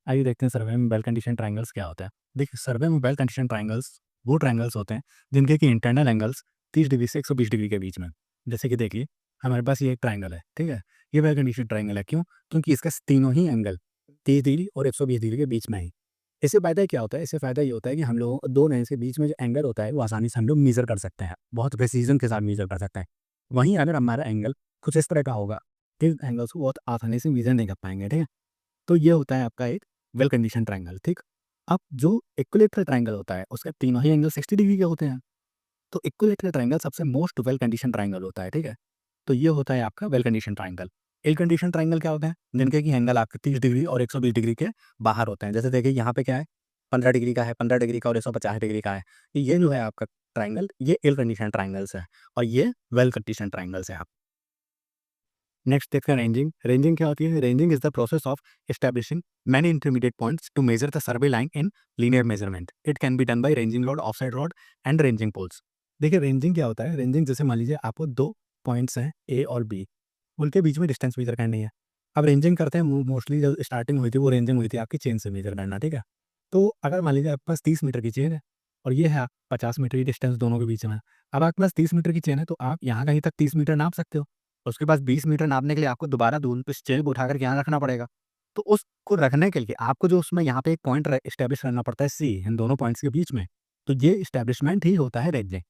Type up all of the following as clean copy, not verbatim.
आइए देखते हैं सर्वे में वेल कंडीशन ट्रायंगल्स क्या होता है। देखिए सर्वे में वेल कंडीशन ट्रायंगल्स वो ट्रायंगल्स होते हैं जिनके कि इंटरनल एंगल्स 30 डिग्री से 120 डिग्री के बीच में। जैसे कि देखिए हमारे पास ये एक ट्रायंगल है, ठीक है। ये वेल कंडीशन ट्रायंगल है, क्यों? क्योंकि इसका तीनों ही एंगल 30 डिग्री और 120 डिग्री के बीच में है। इससे फ़ायदा क्या होता है? इससे फ़ायदा ये होता है कि हम लोगों दो लाइन के बीच में जो एंगल होता है वो आसानी से हम लोग मेज़र कर सकते हैं, बहुत प्रिसीजन के साथ मेज़र कर सकते हैं। वहीं अगर हमारा एंगल कुछ इस तरह का होगा, इन एंगल्स को बहुत आसानी से मेज़र नहीं कर पाएंगे, ठीक है। तो ये होता है आपका एक वेल कंडीशन ट्रायंगल, ठीक। अब जो इक्विलेटरल ट्रायंगल होता है उसके तीनों ही एंगल 60 डिग्री के होते हैं। तो इक्विलेटरल ट्रायंगल सबसे मोस्ट वेल कंडीशन ट्रायंगल होता है, ठीक है। तो ये होता है आपका वेल कंडीशन ट्रायंगल। इल कंडीशन ट्रायंगल क्या होता है? जिनके कि एंगल आपके 30 डिग्री और 120 डिग्री के बाहर होते हैं। जैसे देखिए यहाँ पे क्या है, 15 डिग्री का है, 15 डिग्री का और 150 डिग्री का है। ये जो है आपका ट्रायंगल, ये इल कंडीशन ट्रायंगल्स है और ये वेल कंडीशन ट्रायंगल्स है। आप नेक्स्ट देखते हैं रेंजिंग। रेंजिंग क्या होती है? Ranging is the process of establishing many intermediate points to measure the survey line in linear measurement. It can be done by ranging rod, offside rod and ranging poles. देखिए ranging क्या होता है? Ranging जैसे मान लीजिए आपको दो points हैं ए और बी, उनके बीच में डिस्टेंस मेजर करनी है। अब रेंजिंग करते हैं मोस्टली जो स्टार्टिंग हुई थी वो रेंजिंग हुई थी आपकी चेन से मेजर करना, ठीक है। तो अगर मान लीजिए आपके पास 30 मीटर की चेन है और ये है 50 मीटर की डिस्टेंस दोनों के बीच में। अब आपके पास 30 मीटर की चेन है तो आप यहाँ कहीं तक 30 मीटर नाप सकते हो। उसके पास 20 मीटर नापने के लिए आपको दोबारा दून उस चेन को उठा कर यहाँ रखना पड़ेगा। तो उसको रखने के लिए आपको जो उसमें यहाँ पे एक पॉइंट एस्टेब्लिश करना पड़ता है सी इन दोनों पॉइंट्स के बीच में। तो ये एस्टेब्लिशमेंट ही होता है रेंजिंग।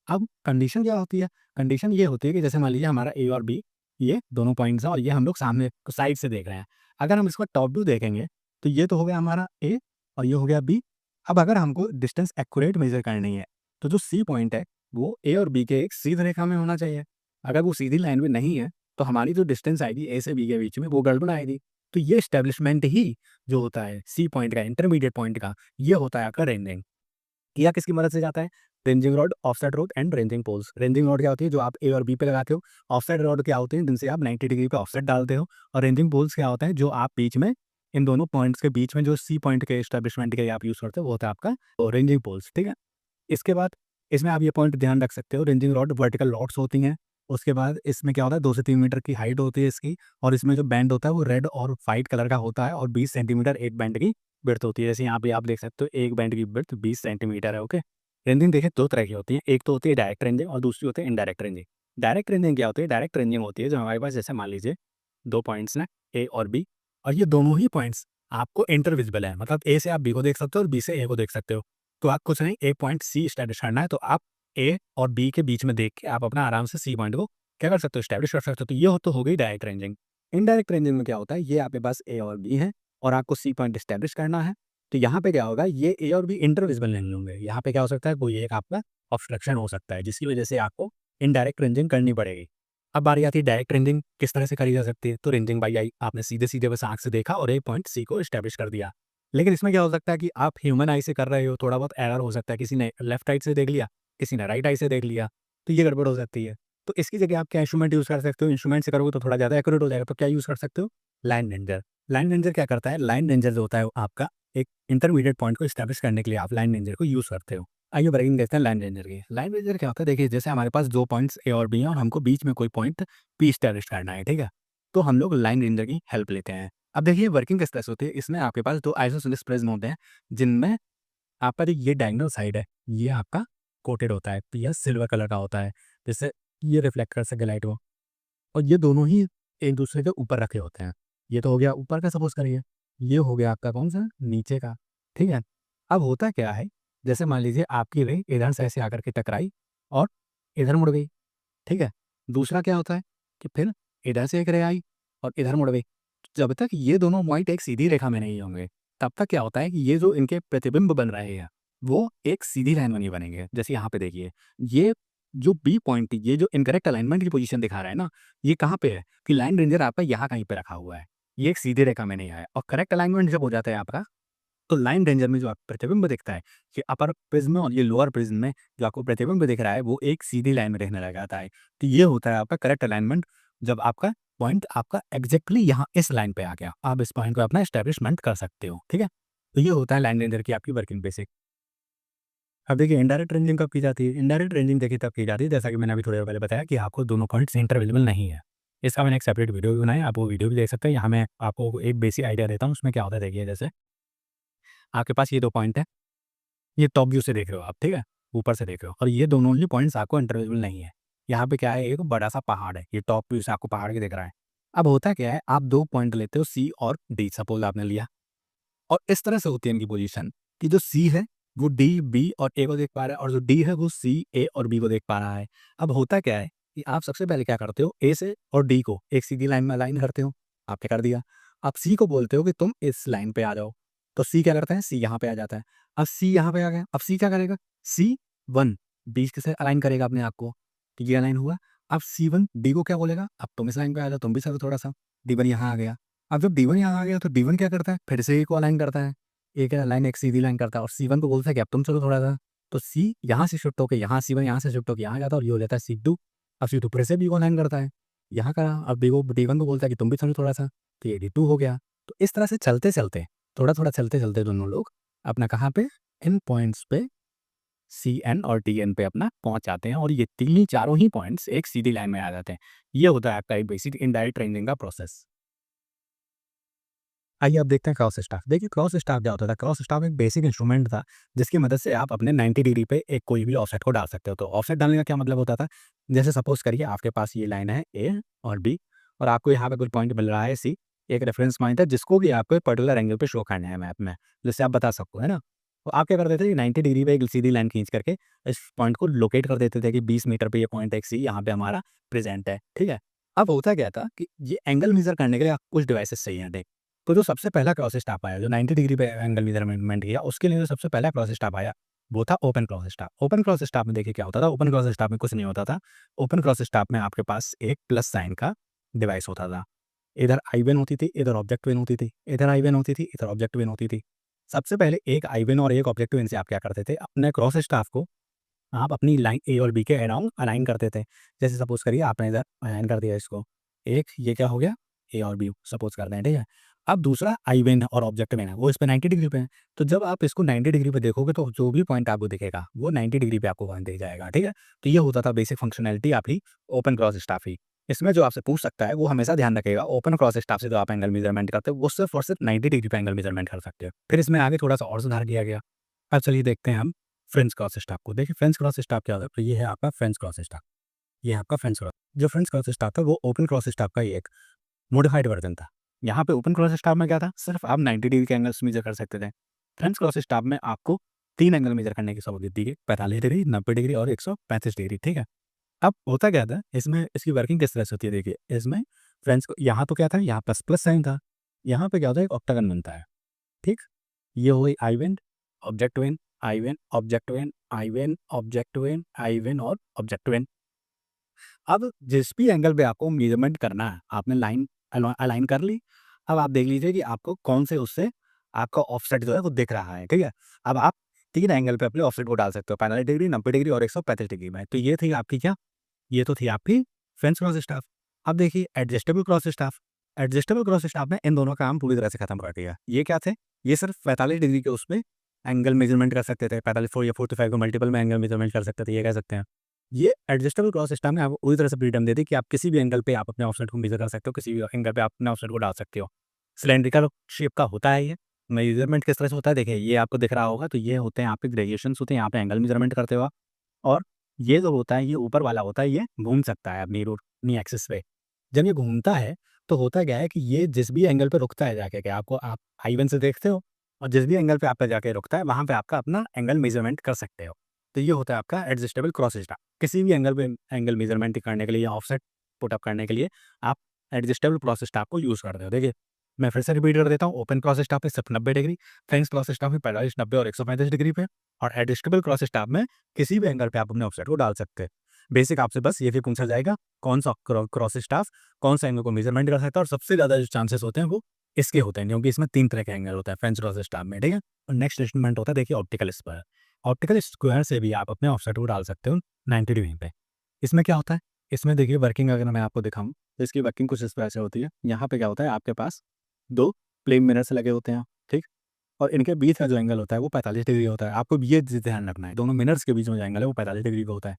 अब कंडीशन क्या होती है? कंडीशन ये होती है कि जैसे मान लीजिए हमारा ए और बी, ये दोनों पॉइंट्स हैं और ये हम लोग सामने साइड से देख रहे हैं। अगर हम इसका टॉप व्यू देखेंगे तो ये तो हो गया हमारा ए और ये हो गया बी। अब अगर हमको डिस्टेंस एक्यूरेट मेजर करनी है तो जो सी पॉइंट है वो ए और बी के एक सीधी रेखा में होना चाहिए। अगर वो सीधी लाइन में नहीं है तो हमारी जो डिस्टेंस आएगी ए से बी के बीच में वो गड़बड़ आएगी। तो ये एस्टेब्लिशमेंट ही जो होता है सी पॉइंट का, इंटरमीडिएट पॉइंट का, ये होता है आपका रेंजिंग। किया किसकी मदद से जाता है? Ranging rod, offset rod and ranging poles. Ranging rod क्या होती है? जो आप ए और बी पे लगाते हो। ऑफसेट रॉड क्या होते हैं? जिनसे आप 90 डिग्री पे ऑफसेट डालते हो। और रेंजिंग पोल्स क्या होता है? जो आप बीच में इन दोनों पॉइंट्स के बीच में जो सी पॉइंट के एस्टेब्लिशमेंट के लिए आप यूज़ करते हो वो होता है आपका रेंजिंग पोल्स, ठीक है। इसके बाद इसमें आप ये पॉइंट ध्यान रख सकते हो, रेंजिंग रॉड वर्टिकल रॉड्स होती हैं। उसके बाद इसमें क्या होता है, 2 से 3 मीटर की हाइट होती है इसकी और इसमें जो बैंड होता है वो रेड और व्हाइट कलर का होता है और 20 सेंटीमीटर एक बैंड की विड्थ होती है। जैसे यहाँ पे आप देख सकते हो एक बैंड की विड्थ 20 सेंटीमीटर है, ओके। रेंजिंग देखिए 2 तरह की होती है, एक तो होती है डायरेक्ट रेंजिंग और दूसरी होती है इनडायरेक्ट रेंजिंग। डायरेक्ट रेंजिंग क्या होती है? डायरेक्ट रेंजिंग होती है जब हमारे पास जैसे मान लीजिए 2 पॉइंट्स हैं ए और बी और ये दोनों ही पॉइंट्स आपको इंटरविजिबल है, मतलब ए से आप बी को देख सकते हो और बी से ए को देख सकते हो। तो आप कुछ नहीं, एक पॉइंट सी एस्टैब्लिश करना है तो आप ए और बी के बीच में देख के आप अपना आराम से सी पॉइंट को क्या कर सकते हो? एस्टैब्लिश कर सकते हो। तो ये तो हो गई डायरेक्ट रेंजिंग। इनडायरेक्ट रेंजिंग में क्या होता है? ये आपके पास ए और बी है और आपको सी पॉइंट एस्टैब्लिश करना है। तो यहाँ पे क्या होगा? ये ए और बी इंटरविजिबल नहीं होंगे। यहाँ पे क्या हो सकता है? कोई एक आपका ऑब्स्ट्रक्शन हो सकता है जिसकी वजह से आपको इनडायरेक्ट रेंजिंग करनी पड़ेगी। अब बारी आती है डायरेक्ट रेंजिंग किस तरह से करी जा सकती है? तो रेंजिंग बाई आई, आपने सीधे-सीधे बस आँख से देखा और एक पॉइंट सी को एस्टैब्लिश कर दिया। लेकिन इसमें क्या हो सकता है कि आप ह्यूमन आई से कर रहे हो, थोड़ा बहुत एरर हो सकता है। किसी ने लेफ्ट राइट से देख लिया, किसी ने राइट आई से देख लिया, तो ये गड़बड़ हो सकती है। तो इसकी जगह आप क्या इंस्ट्रूमेंट यूज़ कर सकते हो? इंस्ट्रूमेंट से करोगे तो थोड़ा ज़्यादा एक्यूरेट हो जाएगा, तो क्या यूज़ कर सकते हो? Line ranger. लाइन रेंजर क्या करता है? लाइन रेंजर जो होता है वो आपका एक इंटरमीडिएट पॉइंट को एस्टैब्लिश करने के लिए आप लाइन रेंजर को यूज़ करते हो। आइए ब्रेकिंग देखते हैं लाइन रेंजर की। लाइन रेंजर क्या होता है? देखिए जैसे हमारे पास 2 पॉइंट्स ए और बी हैं और हमको बीच में कोई पॉइंट पी एस्टैब्लिश करना है, ठीक है? तो हम लोग लाइन रेंजर की हेल्प लेते हैं। अब देखिए वर्किंग किस तरह से होती है, इसमें आपके पास 2 आइसोसेलेस प्रिज्म होते हैं, जिनमें आपका जो ये डायगोनल साइड है, ये आपका कोटेड होता है, तो यह सिल्वर कलर का होता है, जिससे ये रिफ्लेक्ट कर सके लाइट को। और ये दोनों ही एक-दूसरे के ऊपर रखे होते हैं। ये तो हो गया ऊपर का सपोज़ करिए, ये हो गया आपका कौन-सा? नीचे का, ठीक है? अब होता क्या है, जैसे मान लीजिए आपकी रे इधर से ऐसे आकर के टकराई और इधर मुड़ गई, ठीक है? दूसरा क्या होता है कि फिर इधर से एक रे आई और इधर मुड़ गई। जब तक ये दोनों पॉइंट एक सीधी रेखा में नहीं होंगे, तब तक क्या होता है कि ये जो इनके प्रतिबिंब बन रहे हैं, वो एक सीधी लाइन में नहीं बनेंगे। जैसे यहाँ पे देखिए, ये जो बी पॉइंट, ये जो इनकरेक्ट अलाइनमेंट की पोज़ीशन दिखा रहा है ना, ये कहाँ पे है कि लाइन रेंजर आपका यहाँ कहीं पे रखा हुआ है। ये एक सीधी रेखा में नहीं आया और करेक्ट अलाइनमेंट जब हो जाता है आपका, तो लाइन रेंजर में जो आपको प्रतिबिंब दिखता है, ये अपर प्रिज्म में और ये लोअर प्रिज्म में जो आपको प्रतिबिंब दिख रहा है, वो एक सीधी लाइन में दिखने लग जाता है। तो ये होता है आपका करेक्ट अलाइनमेंट, जब आपका पॉइंट आपका एग्ज़ैक्टली यहाँ इस लाइन पे आ गया। आप इस पॉइंट को अपना एस्टैब्लिशमेंट कर सकते हो, ठीक है? तो ये होता है लाइन रेंजर की आपकी वर्किंग बेसिक। अब देखिए इनडायरेक्ट रेंजिंग कब की जाती है? इनडायरेक्ट रेंजिंग देखिए तब की जाती है जैसा कि मैंने अभी थोड़ी देर पहले बताया कि आपको दोनों पॉइंट्स इंटरविजिबल नहीं है। इसका मैंने एक सेपरेट वीडियो भी बनाया है, आप वो वीडियो भी देख सकते हैं। यहाँ मैं आपको एक बेसिक आइडिया देता हूँ, उसमें क्या होता है देखिए जैसे आपके पास ये 2 पॉइंट है, ये टॉप व्यू से देख रहे हो आप, ठीक है? ऊपर से देख रहे हो और ये दोनों ही पॉइंट्स आपको इंटरचेंजेबल नहीं है। यहाँ पे क्या है, एक बड़ा-सा पहाड़ है, ये टॉप व्यू से आपको पहाड़ भी दिख रहा है। अब होता क्या है, आप 2 पॉइंट लेते हो सी और डी, सपोज़ आपने लिया और इस तरह से होती है इनकी पोज़ीशन कि जो सी है वो डी, बी और ए को देख पा रहा है और जो डी है वो सी, ए और बी को देख पा रहा है। अब होता क्या है कि आप सबसे पहले क्या करते हो, ए से और डी को एक सीधी लाइन में अलाइन करते हो, आपने कर दिया। आप सी को बोलते हो कि तुम इस लाइन पे आ जाओ, तो सी क्या करता है, सी यहाँ पे आ जाता है। अब सी यहाँ पे आ गया, अब सी क्या करेगा, C1 डी से अलाइन करेगा अपने आप को, तो ये अलाइन हुआ। अब C1 डी को क्या बोलेगा, अब तुम इस लाइन पे आ जाओ, तुम भी चलो थोड़ा-सा, D1 यहाँ आ गया। अब जब D1 यहाँ आ गया तो D1 क्या करता है, फिर से ए को अलाइन करता है। ए क्या लाइन एक सीधी लाइन करता है और C1 को बोलता है कि अब तुम चलो थोड़ा-सा। तो C यहाँ से शिफ्ट होके यहाँ, C1 यहाँ से शिफ्ट होके यहाँ जाता है और ये हो जाता है C2। अब C2 फिर से B को अलाइन करता है, यहाँ करा। अब D1 को बोलता है कि तुम भी चलो थोड़ा-सा, तो ये D2 हो गया। तो इस तरह से चलते-चलते, थोड़ा-थोड़ा चलते-चलते दोनों लोग अपना कहाँ पे, इन पॉइंट्स पे CN और DN पे अपना पहुँच जाते हैं और ये तीन चारों ही पॉइंट्स एक सीधी लाइन में आ जाते हैं। ये होता है आपका एक बेसिक इनडायरेक्ट रेंजिंग का प्रोसेस। आइए अब देखते हैं क्रॉस स्टाफ। देखिए क्रॉस स्टाफ क्या होता था, क्रॉस स्टाफ एक बेसिक इंस्ट्रूमेंट था जिसकी मदद से आप अपने 90 डिग्री पे एक कोई भी ऑफसेट को डाल सकते हो। तो ऑफसेट डालने का क्या मतलब होता था, जैसे सपोज करिए आपके पास ये लाइन है ए और बी और आपको यहाँ पे कोई पॉइंट मिल रहा है सी, एक रेफरेंस पॉइंट है जिसको भी आपको एक पर्टिकुलर एंगल पे शो करना है मैप में, जिससे आप बता सको, है ना? तो आप क्या करते थे, 90 डिग्री पे एक सीधी लाइन खींच करके इस पॉइंट को लोकेट कर देते थे कि 20 मीटर पे ये पॉइंट एक सी यहाँ पे हमारा प्रेजेंट है, ठीक है? अब होता क्या था कि ये एंगल मेजर करने के लिए आपको कुछ डिवाइसेस चाहिए थे। तो जो सबसे पहला क्रॉस स्टाफ आया, जो 90 डिग्री पे एंगल मेज़रमेंट किया, उसके लिए जो सबसे पहला क्रॉस स्टाफ आया, वो था open cross staff. Open cross staff में देखिए क्या होता था, ओपन क्रॉस स्टाफ में कुछ नहीं होता था। ओपन क्रॉस स्टाफ में आपके पास एक प्लस साइन का डिवाइस होता था। इधर आई वेन होती थी, इधर ऑब्जेक्ट वेन होती थी, इधर आई वेन होती थी, इधर ऑब्जेक्ट वेन होती थी। सबसे पहले एक आई वेन और एक ऑब्जेक्ट वेन से आप क्या करते थे, अपने क्रॉस स्टाफ को आप अपनी लाइन ए और बी के अराउंड अलाइन करते थे। जैसे सपोज़ करिए आपने इधर अलाइन कर दिया इसको, एक ये क्या हो गया, ए और बी सपोज़ करते हैं, ठीक है? अब दूसरा आई वेन और ऑब्जेक्ट वेन है, वो इस पे 90 डिग्री पे है। तो जब आप इसको 90 डिग्री पे देखोगे तो जो भी पॉइंट आपको दिखेगा, वो 90 डिग्री पे आपको पॉइंट दिख जाएगा, ठीक है? तो ये होता था बेसिक फंक्शनैलिटी आपकी ओपन क्रॉस स्टाफ की। इसमें जो आपसे पूछ सकता है, वो हमेशा ध्यान रखिएगा, ओपन क्रॉस स्टाफ से जो आप एंगल मेज़रमेंट करते हो, वो सिर्फ़ और सिर्फ़ 90 डिग्री पे एंगल मेज़रमेंट कर सकते हो। फिर इसमें आगे थोड़ा-सा और सुधार किया गया। अब चलिए देखते हैं हम फ्रेंच क्रॉस स्टाफ को। देखिए फ्रेंच क्रॉस स्टाफ क्या होता है, तो ये है आपका फ्रेंच क्रॉस स्टाफ, ये है आपका फ्रेंच क्रॉस। जो फ्रेंच क्रॉस स्टाफ था वो ओपन क्रॉस स्टाफ का ही एक मॉडिफाइड वर्जन था। यहाँ पे ओपन क्रॉस स्टाफ में क्या था, सिर्फ आप 90 डिग्री के एंगल्स मेजर कर सकते थे। फ्रेंच क्रॉस स्टाफ में आपको 3 एंगल मेजर करने की सहूलियत दी गई, 45 डिग्री, 90 डिग्री और 135 डिग्री, ठीक है? अब होता क्या था, इसमें इसकी वर्किंग किस तरह से होती है, देखिए इसमें फ्रेंच को यहाँ तो क्या था, यहाँ प्लस प्लस साइन था, यहाँ पे क्या होता है, एक ऑक्टागन बनता है, ठीक? ये हो गई eye vane, object vane, eye vane, object vane, eye vane, object vane, eye vane और ऑब्जेक्ट वेन। अब जिस भी एंगल पे आपको मेज़रमेंट करना है, आपने लाइन अलाइन कर ली। अब आप देख लीजिए कि आपको कौन से उससे आपका ऑफसेट जो है वो दिख रहा है, ठीक है? अब आप 3 एंगल पे अपने ऑफसेट को डाल सकते हो, 45 डिग्री, 90 डिग्री और 135 डिग्री में। तो ये थी आपकी क्या? ये तो थी आपकी फ्रेंच क्रॉस स्टाफ। अब देखिए adjustable cross staff. Adjustable cross staff में इन दोनों का काम पूरी तरह से खत्म कर दिया। ये क्या थे? ये सिर्फ 45 डिग्री के उसपे एंगल मेज़रमेंट कर सकते थे। 45 या 45 को मल्टीपल में एंगल मेज़रमेंट कर सकते थे, ये कह सकते हैं। ये एडजस्टेबल क्रॉस स्टाफ ने आपको पूरी तरह से फ्रीडम दे दी कि आप किसी भी एंगल पे आप अपने ऑफसेट को मेज़र कर सकते हो, किसी भी एंगल पे आप अपने ऑफसेट को डाल सकते हो। सिलिंड्रिकल शेप का होता है ये। मेज़रमेंट किस तरह से होता है, देखिए ये आपको दिख रहा होगा, तो ये होते हैं आपके ग्रेजुएशंस होते हैं, यहाँ पे एंगल मेज़रमेंट करते हो आप। और ये जो होता है, ये ऊपर वाला होता है, ये घूम सकता है अपनी अपनी एक्सिस पे। जब ये घूमता है, तो होता क्या है कि ये जिस भी एंगल पे रुकता है जाके के आपको आप I1 से देखते हो और जिस भी एंगल पे आप पे जाके रुकता है, वहाँ पे आपका अपना एंगल मेज़रमेंट कर सकते हो। तो ये होता है आपका एडजस्टेबल क्रॉस स्टाफ। किसी भी एंगल पे एंगल मेज़रमेंट करने के लिए या ऑफसेट पुट अप करने के लिए आप एडजस्टेबल क्रॉस स्टाफ को यूज़ करते हो। देखिए, मैं फिर से रिपीट कर देता हूँ, ओपन क्रॉस स्टाफ पे सिर्फ 90 डिग्री, फ्रेंच क्रॉस स्टाफ में 45, 90 और 135 डिग्री पे और एडजस्टेबल क्रॉस स्टाफ में किसी भी एंगल पे आप अपने ऑफसेट को डाल सकते हैं। बेसिक आपसे बस ये भी पूछा जाएगा, कौन सा क्रॉस स्टाफ कौन सा एंगल को मेज़रमेंट कर सकता है और सबसे ज़्यादा जो चांसेस होते हैं वो इसके होते हैं, क्योंकि इसमें 3 तरह के एंगल होता है फ्रेंच क्रॉस स्टाफ में, ठीक है? और नेक्स्ट इंस्ट्रूमेंट होता है देखिए ऑप्टिकल स्क्वायर। ऑप्टिकल स्क्वायर से भी आप अपने ऑफसेट को डाल सकते हो 90 डिग्री पे। इसमें क्या होता है? इसमें देखिए वर्किंग अगर मैं आपको दिखाऊँ, तो इसकी वर्किंग कुछ इस तरह से होती है। यहाँ पे क्या होता है, आपके पास 2 प्लेन मिरर्स लगे होते हैं, ठीक? और इनके बीच का जो एंगल होता है वो 45 डिग्री होता है। आपको ये चीज़ ध्यान रखना है, दोनों मिरर्स के बीच में जो एंगल है वो 45 डिग्री का होता है।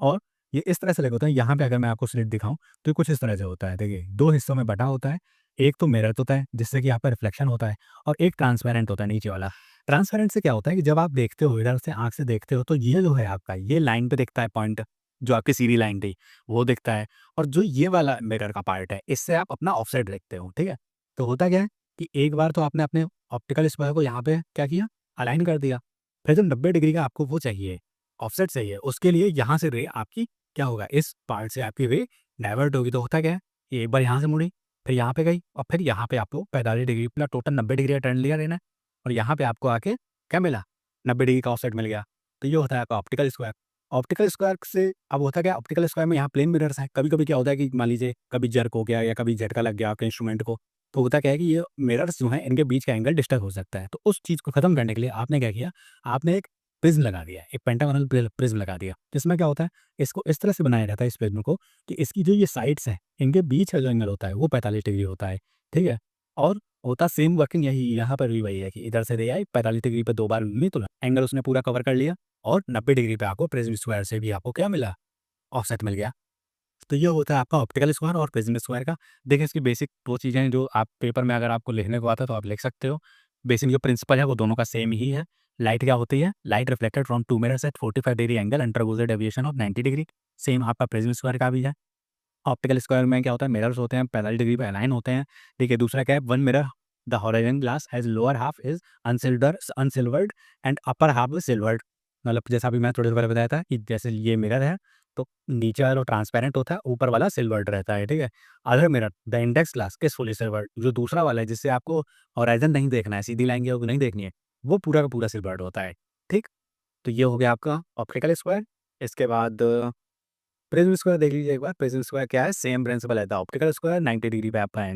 और ये इस तरह से लगे होते हैं, यहाँ पे अगर मैं आपको स्लिट दिखाऊँ, तो ये कुछ इस तरह से होता है। देखिए, 2 हिस्सों में बँटा होता है, एक तो मिरर होता है, जिससे कि यहाँ पे रिफ्लेक्शन होता है और एक ट्रांसपेरेंट होता है नीचे वाला। ट्रांसपेरेंट से क्या होता है कि जब आप देखते हो इधर से आँख से देखते हो तो ये जो है आपका ये लाइन पे दिखता है पॉइंट, जो आपकी सीधी लाइन थी, वो दिखता है और जो ये वाला मिरर का पार्ट है, इससे आप अपना ऑफसेट देखते हो, ठीक है? तो होता क्या है कि एक बार तो आपने अपने ऑप्टिकल स्क्वायर को यहाँ पे क्या किया, अलाइन कर दिया। फिर जब 90 डिग्री का आपको वो चाहिए, ऑफसेट चाहिए, उसके लिए यहाँ से रे आपकी क्या होगा, इस पार्ट से आपकी रे डाइवर्ट होगी। तो होता क्या है, ये एक बार यहाँ से मुड़ी, फिर यहाँ पे गई और फिर यहाँ पे आपको 45 डिग्री प्लस टोटल 90 डिग्री का टर्न लिया लेना है और यहाँ पे आपको आके क्या मिला, 90 डिग्री का ऑफसेट मिल गया। तो ये होता है आपका ऑप्टिकल स्क्वायर। ऑप्टिकल स्क्वायर से अब होता क्या है, ऑप्टिकल स्क्वायर में यहाँ प्लेन मिरर्स हैं। कभी-कभी क्या होता है कि मान लीजिए कभी जर्क हो गया या कभी झटका लग गया आपके इंस्ट्रूमेंट को, तो होता क्या है कि ये मिरर्स जो हैं इनके बीच का एंगल डिस्टर्ब हो सकता है। तो उस चीज़ को खत्म करने के लिए आपने क्या किया, आपने एक प्रिज़्म लगा दिया, एक पेंटागोनल प्रिज़्म लगा दिया। जिसमें क्या होता है, इसको इस तरह से बनाया जाता है इस प्रिज़्म को कि इसकी जो ये साइड्स हैं, इनके बीच का जो एंगल होता है वो 45 डिग्री होता है, ठीक है? और होता सेम वर्किंग यही यहाँ पर भी वही है कि इधर से रे आई 45 डिग्री पे 2 बार मिली तो एंगल उसने पूरा कवर कर लिया और 90 डिग्री पे आपको प्रिज़्म स्क्वायर से भी आपको क्या मिला, ऑफसेट मिल गया। तो ये होता है आपका ऑप्टिकल स्क्वायर और प्रिज़्म स्क्वायर का। देखिए इसकी बेसिक 2 चीज़ें हैं जो आप पेपर में अगर आपको लिखने को आता है तो आप लिख सकते हो। बेसिक जो प्रिंसिपल है वो दोनों का सेम ही है। लाइट क्या होती है? Light reflected from 2 mirrors at 45 degree angle undergoes a deviation of 90 degree. Same आपका प्रिज़्म स्क्वायर का भी है। ऑप्टिकल स्क्वायर में क्या होता है, मिरर्स होते हैं 45 डिग्री पे अलाइन होते हैं। देखिए दूसरा क्या है, one mirror the horizon glass has lower half is unsilvered and upper half is silvered. मतलब जैसा अभी मैं थोड़ी देर पहले बताया था कि जैसे ये मिरर है तो नीचे वाला ट्रांसपेरेंट होता है, ऊपर वाला सिल्वर्ड रहता है, ठीक है? Other mirror the index glass is fully silvered. जो दूसरा वाला है जिससे आपको होराइज़न नहीं देखना है, सीधी लाइन की आपको नहीं देखनी है, वो पूरा का पूरा सिल्वर्ड होता है, ठीक? तो ये हो गया आपका ऑप्टिकल स्क्वायर। इसके बाद प्रिज्म स्क्वायर देख लीजिए एक बार। प्रिज्म स्क्वायर क्या है, सेम प्रिंसिपल है। द ऑप्टिकल स्क्वायर 90 डिग्री पे आपका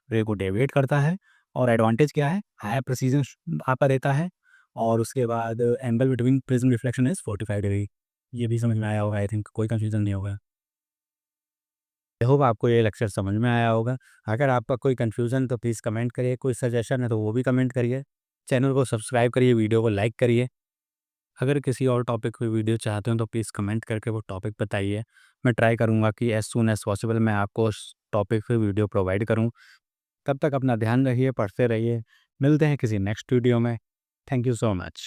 रे को डेविएट करता है और एडवांटेज क्या है, हायर प्रिसीजन आपका देता है और उसके बाद angle between prism reflection is 45 degree. ये भी समझ में आया होगा, आई थिंक कोई कंफ्यूजन नहीं होगा। आई होप आपको ये लेक्चर समझ में आया होगा। अगर आपका कोई कंफ्यूजन तो प्लीज़ कमेंट करिए, कोई सजेशन है तो वो भी कमेंट करिए। चैनल को सब्सक्राइब करिए, वीडियो को लाइक करिए। अगर किसी और टॉपिक पे वीडियो चाहते हो तो प्लीज़ कमेंट करके वो टॉपिक बताइए। मैं ट्राई करूँगा कि एज़ सून एज़ पॉसिबल मैं आपको उस टॉपिक पे वीडियो प्रोवाइड करूँ। तब तक अपना ध्यान रखिए, पढ़ते रहिए। मिलते हैं किसी नेक्स्ट वीडियो में। Thank you so much.